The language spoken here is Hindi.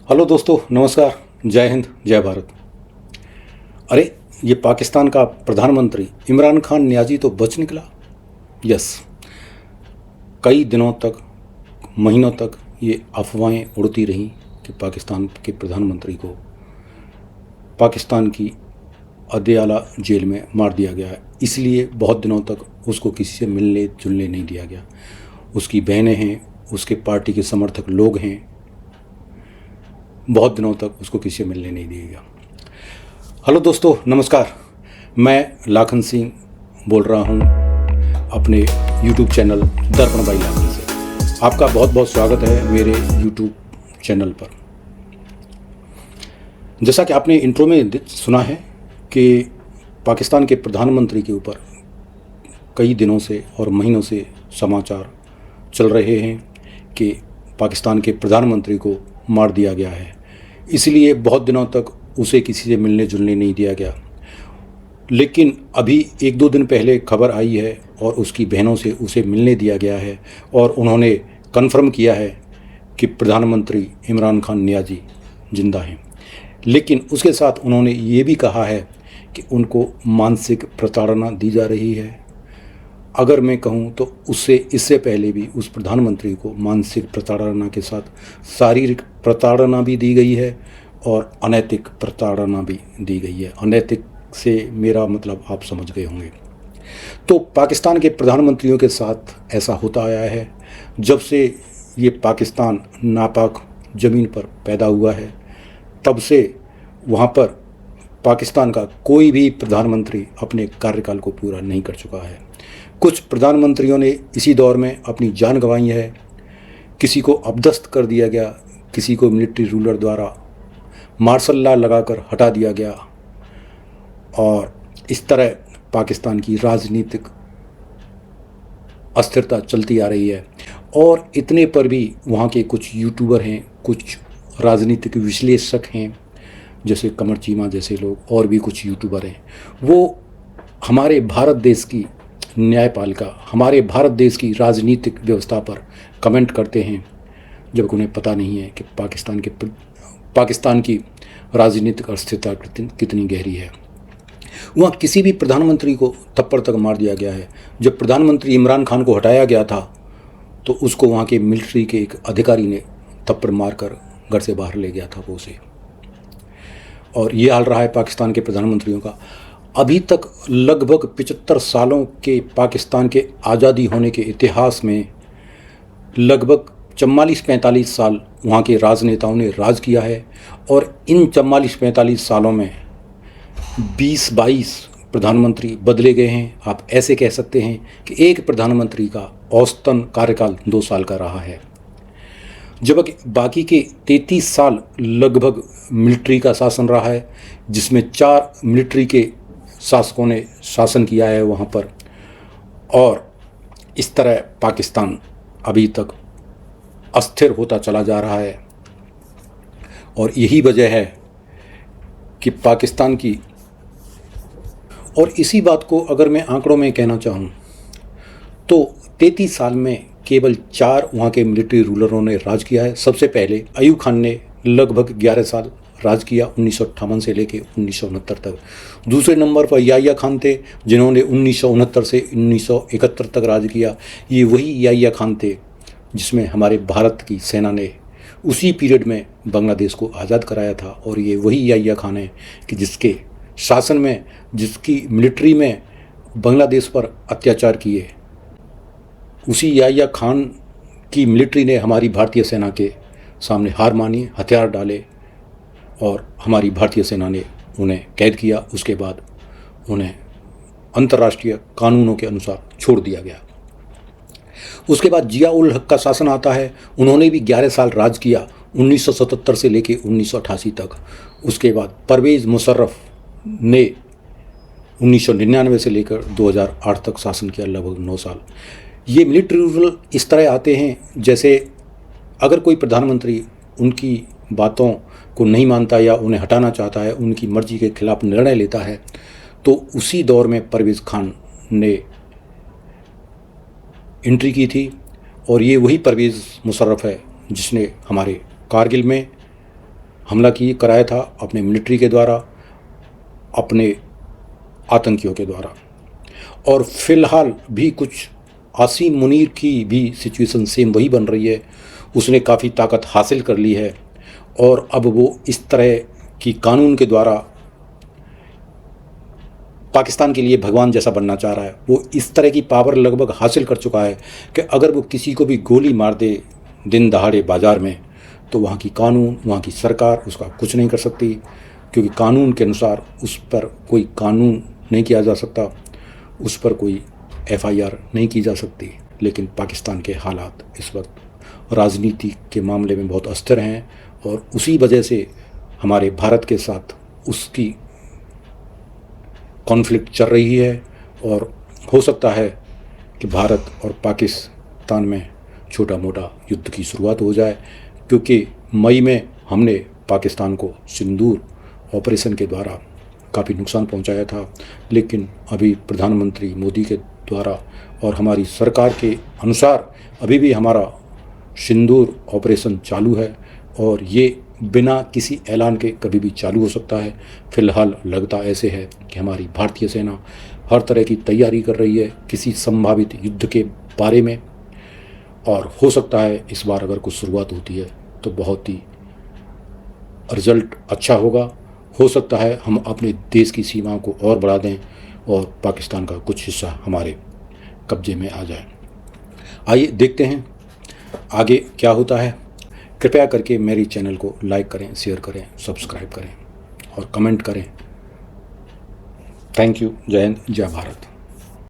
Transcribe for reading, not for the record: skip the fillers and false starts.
हेलो दोस्तों, नमस्कार। जय हिंद, जय भारत। अरे, ये पाकिस्तान का प्रधानमंत्री इमरान खान नियाज़ी तो बच निकला। यस, कई दिनों तक, महीनों तक ये अफवाहें उड़ती रहीं कि पाकिस्तान के प्रधानमंत्री को पाकिस्तान की अदियाला जेल में मार दिया गया है। इसलिए बहुत दिनों तक उसको किसी से मिलने जुलने नहीं दिया गया। उसकी बहनें हैं, उसके पार्टी के समर्थक लोग हैं, बहुत दिनों तक उसको किसी से मिलने नहीं दिया गया। हेलो दोस्तों, नमस्कार। मैं लाखन सिंह बोल रहा हूँ अपने यूट्यूब चैनल दर्पण बाई लाखन से। आपका बहुत बहुत स्वागत है मेरे यूट्यूब चैनल पर। जैसा कि आपने इंट्रो में सुना है कि पाकिस्तान के प्रधानमंत्री के ऊपर कई दिनों से और महीनों से समाचार चल रहे हैं कि पाकिस्तान के प्रधानमंत्री को मार दिया गया है। इसलिए बहुत दिनों तक उसे किसी से मिलने जुलने नहीं दिया गया। लेकिन अभी एक दो दिन पहले खबर आई है और उसकी बहनों से उसे मिलने दिया गया है और उन्होंने कन्फर्म किया है कि प्रधानमंत्री इमरान खान नियाज़ी जिंदा हैं। लेकिन उसके साथ उन्होंने ये भी कहा है कि उनको मानसिक प्रताड़ना दी जा रही है। अगर मैं कहूँ तो इससे पहले भी उस प्रधानमंत्री को मानसिक प्रताड़ना के साथ शारीरिक प्रताड़ना भी दी गई है और अनैतिक प्रताड़ना भी दी गई है। अनैतिक से मेरा मतलब आप समझ गए होंगे। तो पाकिस्तान के प्रधानमंत्रियों के साथ ऐसा होता आया है। जब से ये पाकिस्तान नापाक ज़मीन पर पैदा हुआ है, तब से वहाँ पर पाकिस्तान का कोई भी प्रधानमंत्री अपने कार्यकाल को पूरा नहीं कर चुका है। कुछ प्रधानमंत्रियों ने इसी दौर में अपनी जान गंवाई है। किसी को अपदस्थ कर दिया गया, किसी को मिलिट्री रूलर द्वारा मार्शल लॉ लगाकर हटा दिया गया और इस तरह पाकिस्तान की राजनीतिक अस्थिरता चलती आ रही है। और इतने पर भी वहाँ के कुछ यूट्यूबर हैं, कुछ राजनीतिक विश्लेषक हैं, जैसे कमर चीमा जैसे लोग और भी कुछ यूट्यूबर हैं, वो हमारे भारत देश की न्यायपालिका, हमारे भारत देश की राजनीतिक व्यवस्था पर कमेंट करते हैं, जब उन्हें पता नहीं है कि पाकिस्तान की राजनीतिक अस्थिरता कितनी गहरी है। वहाँ किसी भी प्रधानमंत्री को थप्पड़ तक मार दिया गया है। जब प्रधानमंत्री इमरान खान को हटाया गया था तो उसको वहाँ के मिलिट्री के एक अधिकारी ने थप्पड़ मारकर घर से बाहर ले गया था वो उसे। और ये हाल रहा है पाकिस्तान के प्रधानमंत्रियों का। अभी तक लगभग 75 सालों के पाकिस्तान के आज़ादी होने के इतिहास में लगभग 44-45 साल वहाँ के राजनेताओं ने राज किया है और इन 44-45 सालों में 20-22 प्रधानमंत्री बदले गए हैं। आप ऐसे कह सकते हैं कि एक प्रधानमंत्री का औसतन कार्यकाल 2 साल का रहा है, जबकि बाकी के 33 साल लगभग मिलिट्री का शासन रहा है, जिसमें 4 मिलिट्री के शासकों ने शासन किया है वहाँ पर। और इस तरह पाकिस्तान अभी तक अस्थिर होता चला जा रहा है। और यही वजह है कि पाकिस्तान की, और इसी बात को अगर मैं आंकड़ों में कहना चाहूँ तो 33 साल में केवल 4 वहाँ के मिलिट्री रूलरों ने राज किया है। सबसे पहले अयूब खान ने लगभग 11 साल राज किया, 1958 से लेकर 1969 तक। दूसरे नंबर पर याहिया खान थे, जिन्होंने 1969 से 1971 तक राज किया। ये वही याहिया खान थे जिसमें हमारे भारत की सेना ने उसी पीरियड में बांग्लादेश को आज़ाद कराया था। और ये वही याहिया खान है कि जिसके शासन में, जिसकी मिलिट्री में बांग्लादेश पर अत्याचार किए, उसी याहिया खान की मिलिट्री ने हमारी भारतीय सेना के सामने हार मानी, हथियार डाले और हमारी भारतीय सेना ने उन्हें कैद किया। उसके बाद उन्हें अंतर्राष्ट्रीय कानूनों के अनुसार छोड़ दिया गया। उसके बाद जिया उल हक का शासन आता है। उन्होंने भी 11 साल राज किया, 1977 से लेकर 1988 तक। उसके बाद परवेज़ मुशर्रफ ने 1999 से लेकर 2008 तक शासन किया, लगभग 9 साल। ये मिलिट्री रूल इस तरह आते हैं जैसे अगर कोई प्रधानमंत्री उनकी बातों को नहीं मानता या उन्हें हटाना चाहता है, उनकी मर्जी के खिलाफ निर्णय लेता है, तो उसी दौर में परवेज़ खान ने एंट्री की थी। और ये वही परवेज़ मुशर्रफ है जिसने हमारे कारगिल में हमला कराया था अपने मिलिट्री के द्वारा, अपने आतंकियों के द्वारा। और फिलहाल भी कुछ आसिम मुनीर की भी सिचुएशन सेम वही बन रही है। उसने काफ़ी ताकत हासिल कर ली है और अब वो इस तरह की कानून के द्वारा पाकिस्तान के लिए भगवान जैसा बनना चाह रहा है। वो इस तरह की पावर लगभग हासिल कर चुका है कि अगर वो किसी को भी गोली मार दे दिन दहाड़े बाज़ार में, तो वहाँ की कानून, वहाँ की सरकार उसका कुछ नहीं कर सकती, क्योंकि कानून के अनुसार उस पर कोई कानून नहीं किया जा सकता, उस पर कोई FIR नहीं की जा सकती। लेकिन पाकिस्तान के हालात इस वक्त राजनीति के मामले में बहुत अस्थिर हैं और उसी वजह से हमारे भारत के साथ उसकी कॉन्फ्लिक्ट चल रही है। और हो सकता है कि भारत और पाकिस्तान में छोटा मोटा युद्ध की शुरुआत हो जाए, क्योंकि मई में हमने पाकिस्तान को सिंदूर ऑपरेशन के द्वारा काफ़ी नुकसान पहुंचाया था। लेकिन अभी प्रधानमंत्री मोदी के द्वारा और हमारी सरकार के अनुसार अभी भी हमारा सिंदूर ऑपरेशन चालू है और ये बिना किसी ऐलान के कभी भी चालू हो सकता है। फिलहाल लगता ऐसे है कि हमारी भारतीय सेना हर तरह की तैयारी कर रही है किसी संभावित युद्ध के बारे में, और हो सकता है इस बार अगर कुछ शुरुआत होती है तो बहुत ही रिजल्ट अच्छा होगा। हो सकता है हम अपने देश की सीमाओं को और बढ़ा दें और पाकिस्तान का कुछ हिस्सा हमारे कब्जे में आ जाए। आइए देखते हैं आगे क्या होता है। कृपया करके मेरी चैनल को लाइक करें, शेयर करें, सब्सक्राइब करें और कमेंट करें। Thank you. जय हिंद, जय भारत।